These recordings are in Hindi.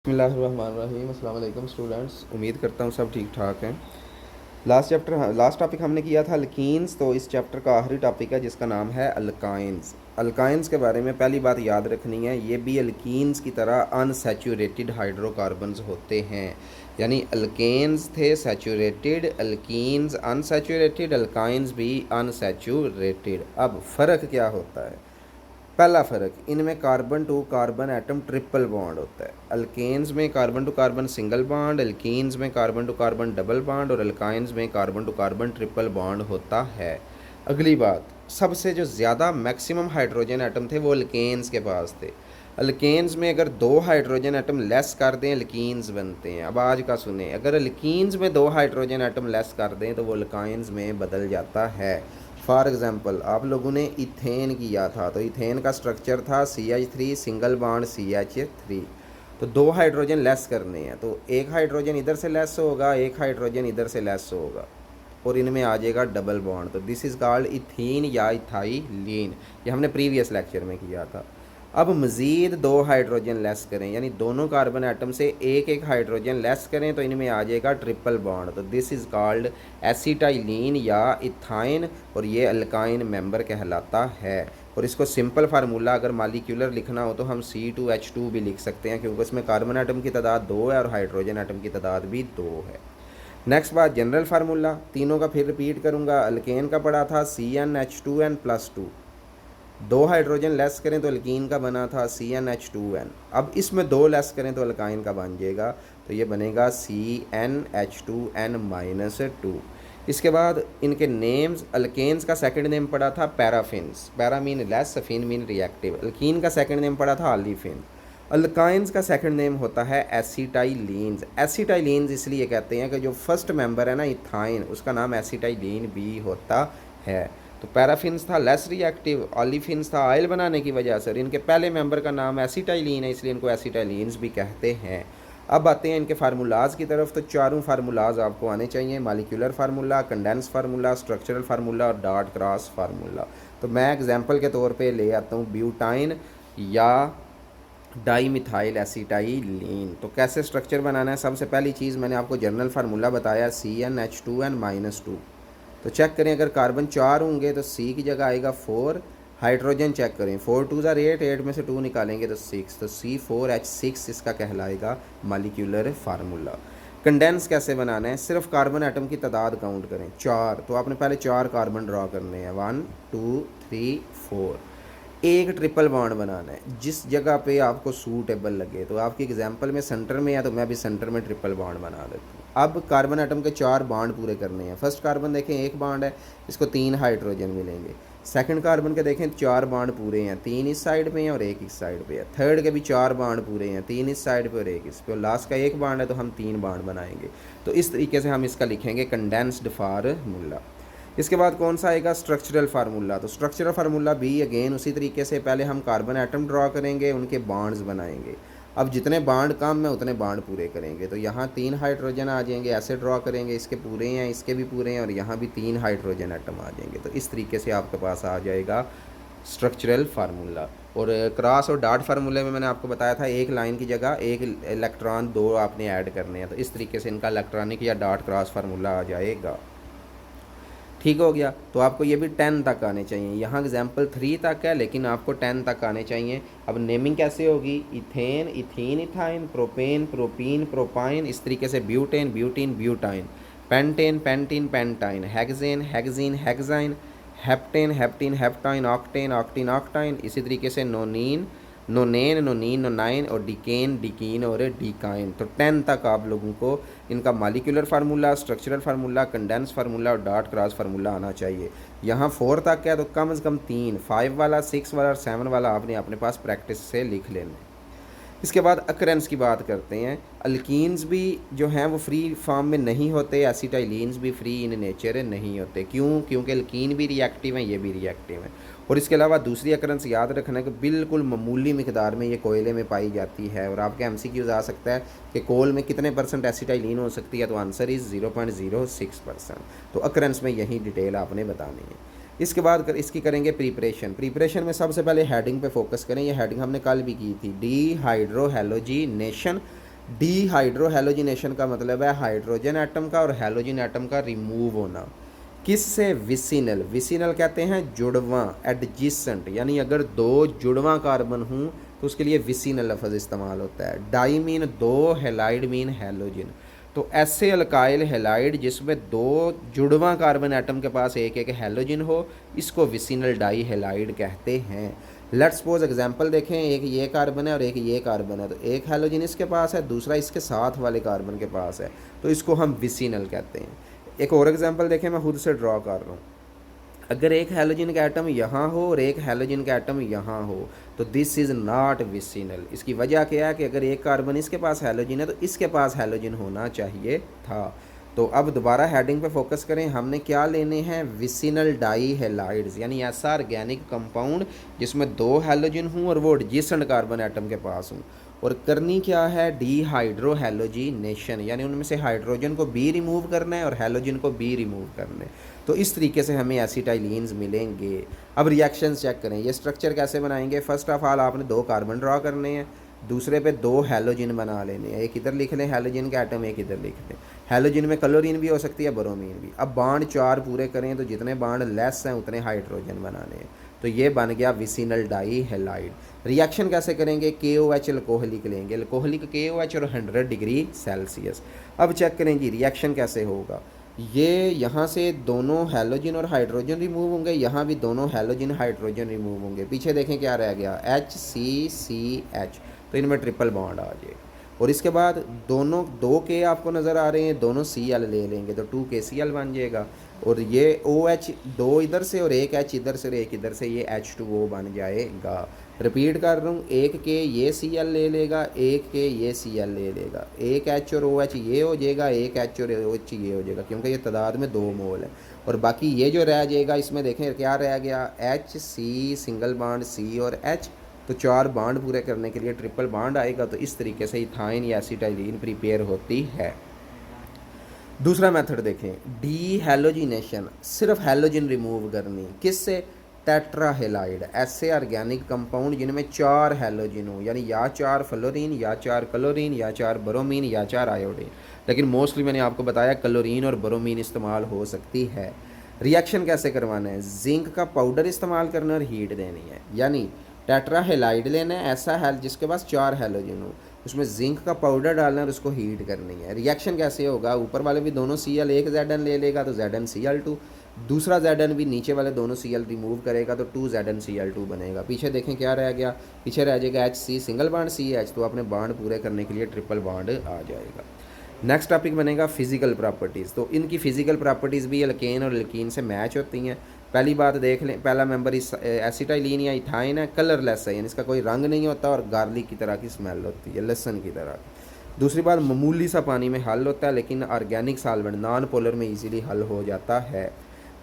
बिस्मिल्लाहिर्रहमानिर्रहीम। अस्सलाम वालेकुम स्टूडेंट्स, उम्मीद करता हूँ सब ठीक ठाक हैं। लास्ट टॉपिक हमने किया था अल्कीन्स, तो इस चैप्टर का आखिरी टॉपिक है जिसका नाम है अल्काइंस। अल्काइंस के बारे में पहली बात याद रखनी है, ये भी अल्कीन्स की तरह अनसैचुरेटेड हाइड्रोकार्बन्स होते हैं। यानी अल्केन्स थे सैचुरेटेड, अल्कीन्स अनसैचुरेटेड, अल्काइंस भी अनसैचुरेटेड। अब फ़र्क क्या होता है? पहला फ़र्क, इनमें carbon to carbon atom triple bond होता है। अल्केन्स में carbon to carbon single bond, alkenes में carbon to carbon double bond और अल्काइंस में carbon to carbon triple bond होता है। अगली बात, सबसे जो ज़्यादा मैक्सिमम हाइड्रोजन एटम थे वो अल्केन्स के पास थे। अल्केन्स में अगर 2 हाइड्रोजन एटम लेस कर दें अल्कीन्स बनते हैं। अब आज का सुने, अगर अल्कीन्स में 2 हाइड्रोजन एटम लेस कर दें तो वो अल्काइंस में बदल जाता है। फॉर एग्ज़ाम्पल, आप लोगों ने इथेन किया था, तो इथेन का स्ट्रक्चर था CH3 सिंगल बॉन्ड CH3। तो 2 हाइड्रोजन लेस करने हैं, तो एक हाइड्रोजन इधर से लेस होगा, एक हाइड्रोजन इधर से लेस होगा और इनमें आ जाएगा डबल बॉन्ड। तो दिस इज़ कॉल्ड इथीन या इथाइलीन। ये हमने प्रीवियस लेक्चर में किया था। अब मज़ीद 2 हाइड्रोजन लेस करें, यानी दोनों कार्बन एटम से एक एक हाइड्रोजन लेस करें तो इनमें आ जाएगा ट्रिपल बॉन्ड। तो दिस इज़ कॉल्ड एसिटाइलीन या इथाइन और ये अल्काइन मेंबर कहलाता है। और इसको सिंपल फार्मूला अगर मालिक्यूलर लिखना हो तो हम C2H2 भी लिख सकते हैं, क्योंकि इसमें कार्बन एटम की तादाद 2 है और हाइड्रोजन एटम की तादाद भी 2 है। नेक्स्ट बात, जनरल फार्मूला तीनों का फिर रिपीट करूँगा। अल्केन का पड़ा था CnH2n+2, 2 हाइड्रोजन लेस करें तो अल्कीन का बना था CnH2n। अब इसमें 2 लेस करें तो अल्काइन का बन जाएगा, तो ये बनेगा CnH2n-2। इसके बाद इनके नेम्स, अल्केन्स का सेकंड नेम पड़ा था paraffins, para mean less, Safeen mean reactive. Alkyne का सेकंड नेम पड़ा था ऑलिफिन। अल्काइंस का सेकंड नेम होता है एसिटाइलीन्स। एसिटाइलीन्स इसलिए कहते हैं कि जो फर्स्ट मेंबर है ना इथाइन, उसका नाम एसिटाइलीन भी होता है। तो पैराफिन्स था लेस रिएक्टिव, ऑलिफिन्स था ऑयल बनाने की वजह से, और इनके पहले मेंबर का नाम एसिटाइलीन है इसलिए इनको एसिटाइलीन्स भी कहते हैं। अब आते हैं इनके फार्मूलाज की तरफ। तो चारों फार्मूलाज आपको आने चाहिए, molecular formula, condense formula, structural formula और डॉट क्रॉस फार्मूला। तो मैं एग्जांपल के तौर पे ले आता हूँ ब्यूटाइन या डाईमिथाइल एसिटाइलीन। तो कैसे स्ट्रक्चर बनाना है? सबसे पहली चीज़ मैंने आपको जनरल फार्मूला बताया CnH2n-2। तो चेक करें, अगर कार्बन 4 होंगे तो C की जगह आएगा 4। हाइड्रोजन चेक करें, 4 2 ज़ार 8, 8 में से 2 निकालेंगे तो 6, तो C4H6 इसका कहलाएगा मालिक्यूलर फार्मूला। कंडेंस कैसे बनाना है? सिर्फ कार्बन एटम की तादाद काउंट करें, 4, तो आपने पहले 4 कार्बन ड्रॉ करने हैं, 1 2 3 4। एक ट्रिपल बॉन्ड बनाना है जिस जगह पे आपको सूटेबल लगे। तो आपकी एग्जांपल में सेंटर में है तो मैं भी सेंटर में ट्रिपल बॉन्ड बना देता हूँ। अब कार्बन एटम के 4 बॉन्ड पूरे करने हैं। फर्स्ट कार्बन देखें 1 बॉन्ड है, इसको 3 हाइड्रोजन मिलेंगे। सेकंड कार्बन के देखें 4 बॉन्ड पूरे हैं, 3 इस साइड पे हैं और 1 इस साइड पे है। थर्ड के भी 4 बॉन्ड पूरे हैं, 3 इस साइड पे और 1 इस पे। और लास्ट का 1 बॉन्ड है तो हम 3 बॉन्ड बनाएंगे। तो इस तरीके से हम इसका लिखेंगे कंडेंस्ड फार्मूला। इसके बाद कौन सा आएगा? Structural formula. तो स्ट्रक्चरल फार्मूला भी अगेन उसी तरीके से, पहले हम कार्बन एटम ड्रॉ करेंगे, उनके बॉन्ड्स बनाएंगे। अब जितने बॉन्ड कम है उतने बॉन्ड पूरे करेंगे। तो यहाँ 3 हाइड्रोजन आ जाएंगे, ऐसे ड्रॉ करेंगे, इसके पूरे हैं, इसके भी पूरे हैं और यहाँ भी 3 हाइड्रोजन एटम आ जाएंगे। तो इस तरीके से आपके पास आ जाएगा स्ट्रक्चरल फार्मूला। और क्रॉस और डॉट फार्मूले में मैंने आपको बताया था एक लाइन की जगह एक इलेक्ट्रॉन 2 आपने ऐड करने हैं। तो इस तरीके से इनका इलेक्ट्रॉनिक या डॉट क्रॉस फार्मूला आ जाएगा। ठीक हो गया। तो आपको ये भी 10 तक आने चाहिए। यहाँ एग्जाम्पल 3 तक है लेकिन आपको 10 तक आने चाहिए। अब नेमिंग कैसे होगी? Ethane, ethene, ethyne, propane, propene, propyne, इस तरीके से butane, butene, butyne, pentane, pentene, pentyne, hexane, hexene, hexyne, heptane, heptene, heptyne, octane, octene, octyne, इसी तरीके से नोनीन, नोनेन, नोनीन, नोनाइन और डिकेन, डिकीन और डिकाइन। तो 10 तक आप लोगों को इनका molecular formula, structural formula, condense formula और डॉट क्रॉस फार्मूला आना चाहिए। यहाँ 4 तक है तो कम से कम 3, 5 वाला, 6 वाला और 7 वाला आपने अपने पास प्रैक्टिस से लिख लेना है। इसके बाद अकरेंस की बात करते हैं। अल्कीन्स भी जो हैं वो फ्री फॉर्म में नहीं होते, एसिटाइलीन्स भी फ्री इन नेचर नहीं होते। क्यों? क्योंकि अल्कीन भी रिएक्टिव हैं, ये भी रिएक्टिव हैं। और इसके अलावा दूसरी अकरेंस याद रखना है कि बिल्कुल मामूली मिकदार में ये कोयले में पाई जाती है। और आपके MCQs आ सकता है कि कोल में कितने % एसिटाइलीन हो सकती है, तो आंसर इज़ 0.06%। तो अकरेंस में यही डिटेल आपने बतानी है। इसके बाद इसकी करेंगे प्रिपरेशन। प्रिपरेशन में सबसे पहले हेडिंग पे फोकस करें। ये हेडिंग हमने कल भी की थी, डी हाइड्रो हेलोजिनेशन डीहाइड्रोहेलोजिनेशन का मतलब है हाइड्रोजन एटम का और हेलोजन एटम का रिमूव होना। किससे? विसिनल। विसिनल कहते हैं जुड़वां, एडजेसेंट, यानी अगर दो जुड़वां कार्बन हों तो उसके लिए विसिनल लफ्ज़ इस्तेमाल होता है। डाई मीन दो, हेलाइड मीन हेलोजन। तो ऐसे अल्काइल हेलाइड जिसमें दो जुड़वां कार्बन एटम के पास एक एक हेलोजन हो, इसको विसिनल डाई हेलाइड कहते हैं। लेट्स सपोज एग्जांपल देखें, एक ये कार्बन है और एक ये कार्बन है, तो एक हेलोजन इसके पास है, दूसरा इसके साथ वाले कार्बन के पास है, तो इसको हम विसिनल कहते हैं। एक और एग्जांपल देखें, मैं खुद से ड्रॉ कर रहा हूँ। अगर एक हेलोजन का एटम यहाँ हो और एक हेलोजन का एटम यहाँ हो तो दिस इज़ नॉट विसिनल। इसकी वजह क्या है कि अगर एक कार्बन इसके पास हेलोजन है तो इसके पास हेलोजन होना चाहिए था। तो अब दोबारा हेडिंग पे फोकस करें, हमने क्या लेने हैं? विसिनल डाई हेलाइड्स, यानी ऐसा ऑर्गेनिक कंपाउंड जिसमें दो हेलोजन हूँ और वो एडजेसेंट कार्बन एटम के पास हूँ। और करनी क्या है? डीहाइड्रोहेलोजिनेशन, यानी उनमें से हाइड्रोजन को भी रिमूव करना है और हेलोजन को भी रिमूव करना है। तो इस तरीके से हमें एसिटाइलिन्स मिलेंगे। अब रिएक्शंस चेक करें, ये स्ट्रक्चर कैसे बनाएंगे। फर्स्ट ऑफ ऑल आपने दो कार्बन ड्रॉ करने हैं, दूसरे पे दो हेलोजन बना लेने हैं। एक इधर लिख लें हेलोजन का एटम, एक इधर लिख लें। हेलोजन में क्लोरीन भी हो सकती है, ब्रोमीन भी। अब बांड 4 पूरे करें तो जितने बांड लेस हैं उतने हाइड्रोजन बनाने हैं। तो ये बन गया विसिनल डाई हेलाइड। रिएक्शन कैसे करेंगे? KOH अल्कोहलिक लेंगे, अल्कोहलिक KOH और 100 डिग्री सेल्सियस। अब चेक करें जी रिएक्शन कैसे होगा। ये यहाँ से दोनों हेलोजन और हाइड्रोजन रिमूव होंगे, यहाँ भी दोनों हेलोजन हाइड्रोजन रिमूव होंगे। पीछे देखें क्या रह गया? HCCH, तो इनमें ट्रिपल बॉन्ड आ जाएगा। और इसके बाद दोनों 2 K आपको नज़र आ रहे हैं, दोनों Cl ले लेंगे तो 2KCl बन जाएगा। और ये OH 2 इधर से और एक H इधर से और एक इधर से, ये H2O बन जाएगा। रिपीट कर रहा हूँ, एक K ये Cl ले लेगा, एक K ये Cl ले लेगा, एक H और OH ये हो जाएगा, एक H और OH ये हो जाएगा, क्योंकि ये तादाद में 2 मोल है। और बाकी ये जो रह जाएगा इसमें देखें क्या रह गया? HC सिंगल बॉन्ड C और H, तो 4 बांड पूरे करने के लिए ट्रिपल बांड आएगा। तो इस तरीके से इथाइन या एसिटाइलिन प्रिपेयर होती है। दूसरा मेथड देखें, डीहेलोजिनेशन, सिर्फ हेलोजन रिमूव करनी। किससे? टेट्राहेलाइड, ऐसे ऑर्गेनिक कंपाउंड जिनमें 4 हेलोजन हो, यानी या 4 फ्लोरीन या 4 क्लोरीन या 4 ब्रोमीन या 4 आयोडीन। लेकिन मोस्टली मैंने आपको बताया क्लोरीन और ब्रोमीन इस्तेमाल हो सकती है। रिएक्शन कैसे करवाना है? जिंक का पाउडर इस्तेमाल करना और हीट देनी है। यानी टेट्राहेलाइड लेना है, ऐसा है जिसके पास 4 हेलोजन हो, उसमें जिंक का पाउडर डालना है और उसको हीट करनी है। रिएक्शन कैसे होगा? ऊपर वाले भी दोनों Cl एक Zn ले लेगा तो ZnCl2, दूसरा Zn भी नीचे वाले दोनों Cl रिमूव करेगा तो 2ZnCl2 बनेगा। पीछे देखें क्या रह गया? पीछे रह जाएगा HC सिंगल बॉन्ड CH, तो अपने बॉन्ड पूरे करने के लिए ट्रिपल बॉन्ड आ जाएगा। नेक्स्ट टॉपिक बनेगा फिजिकल प्रॉपर्टीज़। तो इनकी फिजिकल प्रॉपर्टीज़ भी अल्केन और एल्कीन से मैच होती हैं। पहली बात देख लें, पहला मेंबर इस एसिटाइलिन या इथाइन है, कलरलेस है, यानी इसका कोई रंग नहीं होता और गार्लिक की तरह की स्मेल होती है, लहसुन की तरह। दूसरी बात, मामूली सा पानी में हल होता है, लेकिन ऑर्गेनिक सॉल्वेंट नॉन पोलर में इजीली हल हो जाता है।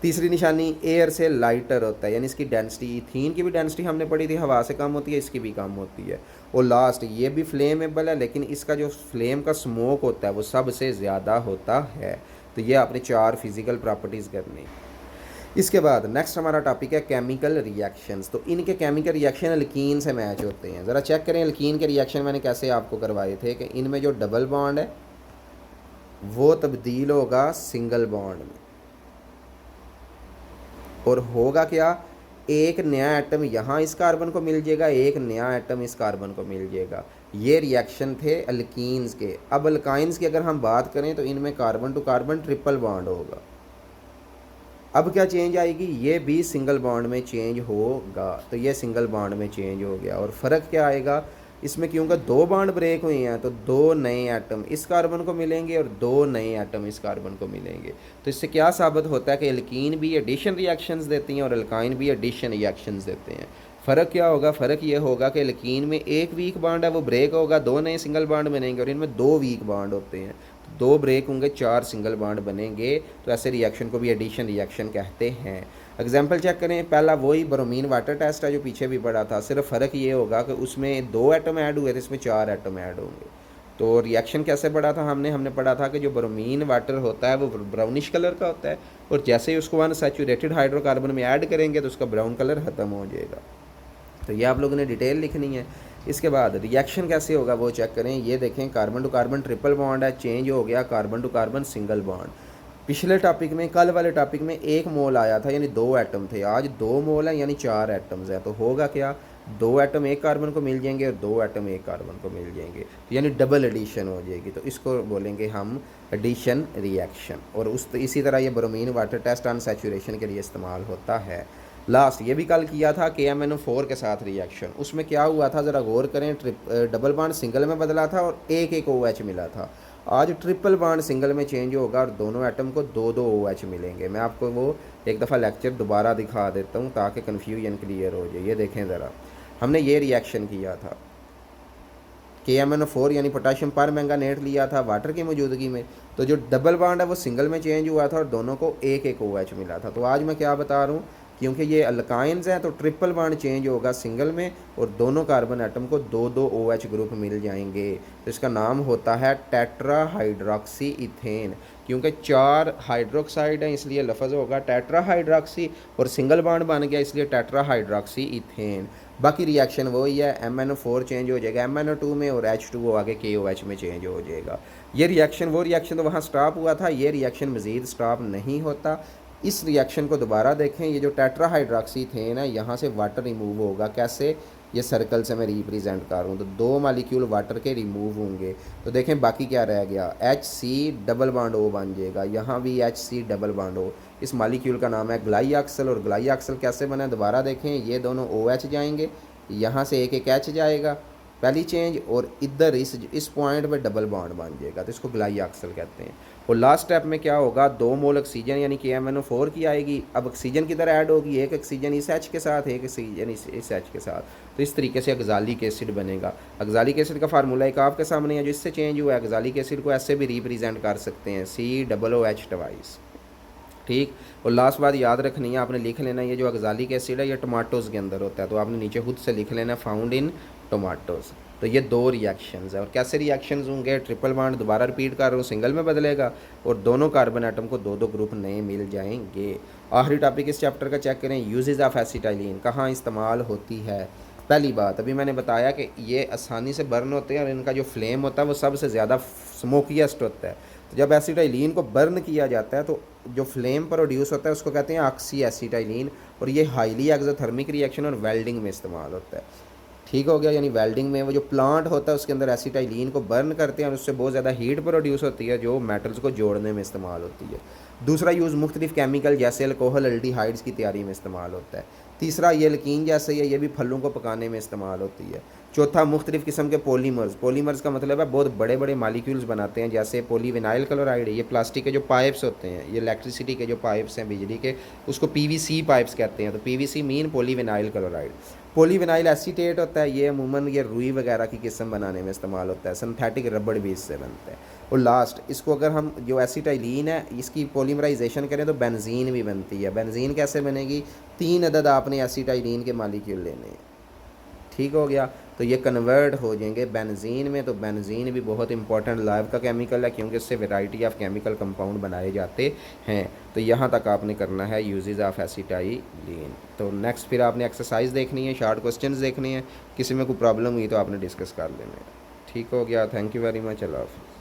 तीसरी निशानी, एयर से लाइटर होता है, यानी इसकी डेंसिटी, इथीन की भी डेंसिटी हमने पढ़ी थी, हवा से कम होती है, इसकी भी कम होती है। और लास्ट, ये भी फ्लेमेबल है, लेकिन इसका जो फ्लेम का स्मोक होता है वो सबसे ज़्यादा होता है। तो ये आपने 4 फिजिकल प्रॉपर्टीज़ करनी। इसके बाद नेक्स्ट हमारा टॉपिक है केमिकल रिएक्शंस। तो इनके केमिकल रिएक्शन अल्कीन से मैच होते हैं। ज़रा चेक करें अल्कीन के रिएक्शन मैंने कैसे आपको करवाए थे कि इनमें जो डबल बॉन्ड है वो तब्दील होगा सिंगल बॉन्ड में, और होगा क्या? एक नया एटम यहाँ इस कार्बन को मिल जाएगा, एक नया एटम इस कार्बन को मिल जाएगा। ये रिएक्शन थे अल्कीन्स के। अब अल्काइंस की अगर हम बात करें तो इनमें carbon to carbon triple bond होगा। अब क्या चेंज आएगी? ये भी सिंगल बॉन्ड में चेंज होगा, तो ये सिंगल बॉन्ड में चेंज हो गया। और फ़र्क क्या आएगा इसमें? क्योंकि 2 बॉन्ड ब्रेक हुए हैं तो 2 नए एटम इस कार्बन को मिलेंगे और 2 नए एटम इस कार्बन को मिलेंगे। तो इससे क्या साबित होता है कि एल्कीन भी एडिशन रिएक्शंस देती हैं और एल्काइन भी एडिशन रिएक्शंस देते हैं। फ़र्क क्या होगा? फ़र्क ये होगा कि एल्कीन में एक वीक बॉन्ड है वो ब्रेक होगा, 2 नए सिंगल बॉन्ड बनेंगे, और इनमें 2 वीक बॉन्ड होते हैं, 2 ब्रेक होंगे, 4 सिंगल बॉन्ड बनेंगे। तो ऐसे रिएक्शन को भी एडिशन रिएक्शन कहते हैं। एग्जाम्पल चेक करें, पहला वही ब्रोमीन वाटर टेस्ट है जो पीछे भी पड़ा था, सिर्फ फ़र्क ये होगा कि उसमें 2 एटम ऐड हुए थे, इसमें 4 एटम ऐड होंगे। तो रिएक्शन कैसे पढ़ा था हमने पढ़ा था कि जो ब्रोमीन वाटर होता है वो ब्राउनिश कलर का होता है, और जैसे ही उसको अनसैचुरेटेड हाइड्रोकार्बन में ऐड करेंगे तो उसका ब्राउन कलर ख़त्म हो जाएगा। तो ये आप लोगों ने डिटेल लिखनी है। इसके बाद रिएक्शन कैसे होगा वो चेक करें। ये देखें carbon to carbon triple bond है, चेंज हो गया carbon to carbon single bond. पिछले टॉपिक में, कल वाले टॉपिक में 1 मोल आया था यानी 2 एटम थे, आज 2 मोल है यानी 4 एटम्स है। तो होगा क्या, 2 एटम एक कार्बन को मिल जाएंगे और 2 एटम एक कार्बन को मिल जाएंगे, यानी डबल एडिशन हो जाएगी। तो इसको बोलेंगे हम एडिशन रिएक्शन। और इसी तरह ये bromine water test on saturation के लिए इस्तेमाल होता है। लास्ट ये भी कल किया था KMnO4 के साथ रिएक्शन, उसमें क्या हुआ था ज़रा गौर करें। डबल बॉन्ड सिंगल में बदला था और एक एक OH मिला था। आज ट्रिपल बॉन्ड सिंगल में चेंज होगा और दोनों एटम को 2-2 OH मिलेंगे। मैं आपको वो एक दफ़ा लेक्चर दोबारा दिखा देता हूँ ताकि कन्फ्यूजन क्लियर हो जाए। ये देखें ज़रा, हमने ये रिएक्शन किया था, KMnO4 यानी पोटाशियम पर मैंगानेट लिया था वाटर की मौजूदगी में। तो जो डबल बॉन्ड है वो सिंगल में चेंज हुआ था और दोनों को एक एक OH मिला था। तो आज मैं क्या बता रहा हूँ, क्योंकि ये अल्काइंस हैं तो ट्रिपल बॉन्ड चेंज होगा सिंगल में और दोनों कार्बन एटम को 2-2 OH ग्रुप मिल जाएंगे। तो इसका नाम होता है टेट्रा हाइड्रोक्सी इथेन। क्योंकि 4 हाइड्रोक्साइड हैं इसलिए लफ्ज़ होगा टेट्रा हाइड्रोक्सी, और सिंगल बॉन्ड बन गया इसलिए टेट्रा हाइड्रोक्सी इथेन। बाकी रिएक्शन वही है, MnO4 चेंज हो जाएगा MnO2 में और H2O आगे KOH में चेंज हो जाएगा। ये रिएक्शन, वो रिएक्शन तो वहाँ स्टॉप हुआ था, ये रिएक्शन मज़ीद स्टॉप नहीं होता। इस रिएक्शन को दोबारा देखें। ये जो टेट्रा हाइड्रोक्सी थे ना, यहाँ से वाटर रिमूव होगा। कैसे, ये सर्कल से मैं रिप्रेजेंट कर रहा हूँ। तो 2 मॉलिक्यूल वाटर के रिमूव होंगे। तो देखें बाकी क्या रह गया, HC डबल बॉन्ड O बन जाएगा। यहाँ भी HC डबल बॉन्ड O। इस मॉलिक्यूल का नाम है ग्लाइऑक्सल। और ग्लाइऑक्सल कैसे बना दोबारा देखें। ये दोनों OH जाएंगे, यहाँ से एक एक H जाएगा पहली चेंज, और इधर इस पॉइंट पे डबल बॉन्ड बन जाएगा। तो इसको ग्लाइऑक्सल कहते हैं। और लास्ट स्टेप में क्या होगा, 2 मोल ऑक्सीजन यानी KMnO4 की आएगी। अब ऑक्सीजन किधर ऐड होगी, एक ऑक्सीजन इस H के साथ, एक ऑक्सीजन इस H के साथ। तो इस तरीके से अगजालिक एसिड बनेगा। अगजालिक एसिड का फार्मूला एक आपके सामने है जो इससे चेंज हुआ है। अगजालिक एसिड को ऐसे भी रिप्रेजेंट कर सकते हैं, COOH ट्वाइस। ठीक। और लास्ट बात याद रखनी है, आपने लिख लेना ये जो अगजालिक एसिड है ये टमाटोज़ के अंदर होता है। तो आपने नीचे खुद से लिख लेना फाउंड इन टोमाटोज़। तो ये 2 रिएक्शंस है। और कैसे रिएक्शंस होंगे, ट्रिपल बॉन्ड दोबारा रिपीट कर रहा हूँ सिंगल में बदलेगा और दोनों कार्बन एटम को 2-2 ग्रुप नए मिल जाएंगे। आखिरी टॉपिक इस चैप्टर का चेक करें, यूजेस ऑफ एसिटाइलिन, कहाँ इस्तेमाल होती है। पहली बात अभी मैंने बताया कि ये आसानी से बर्न होते हैं और इनका जो फ्लेम होता है वो सबसे ज़्यादा स्मोकीएस्ट होता है। तो जब एसिटाइलिन को बर्न किया जाता है तो जो फ्लेम प्रोड्यूस होता है उसको कहते हैं ऑक्सी एसिटाइलिन। और ये हाईली एक्सोथर्मिक रिएक्शन और वेल्डिंग में इस्तेमाल होता है। ठीक हो गया, यानी वेल्डिंग में वो जो प्लांट होता है उसके अंदर एसिटाइलिन को बर्न करते हैं और उससे बहुत ज़्यादा हीट प्रोड्यूस होती है जो मेटल्स को जोड़ने में इस्तेमाल होती है। दूसरा यूज़ मुख्तलिफ केमिकल जैसे अल्कोहल एल्डिहाइड्स की तैयारी में इस्तेमाल होता है। तीसरा ये एल्कीन जैसे है, ये भी फलों को पकाने में इस्तेमाल होती है। चौथा मुख्तलिफ किस्म के पॉलीमर्स, पॉलीमर्स का मतलब है बहुत बड़े बड़े मालिक्यूल्स बनाते हैं जैसे पॉलीविनाइल क्लोराइड। ये प्लास्टिक के जो पाइप्स होते हैं, ये इलेक्ट्रिसिटी के जो पाइप्स हैं बिजली के, उसको PVC पाइप्स कहते हैं। तो PVC mean polyvinyl chloride. Polyvinyl acetate होता है, ये अमूमन ये रुई वगैरह की किस्म बनाने में इस्तेमाल होता है। सिंथेटिक रबड़ भी इससे बनता है। और लास्ट इसको अगर हम जो एसिटाइलिन है इसकी पॉलीमराइजेशन करें तो बेंजीन भी बनती है। बेंजीन कैसे बनेगी, 3 अदद आपने एसिटाइलिन के मालिक्यूल लेने हैं। ठीक हो गया, तो ये कन्वर्ट हो जाएंगे बेंजीन में। तो बेंजीन भी बहुत इंपॉर्टेंट लाइव का केमिकल है क्योंकि इससे वैरायटी ऑफ केमिकल कंपाउंड बनाए जाते हैं। तो यहाँ तक आपने करना है यूजेस ऑफ एसिटाइलिन। तो नेक्स्ट फिर आपने एक्सरसाइज देखनी है, शॉर्ट क्वेश्चंस देखने हैं। किसी में कोई प्रॉब्लम हुई तो आपने डिस्कस कर लेना है। ठीक हो गया, थैंक यू वेरी मच, अल्लाह हाफ़िज़।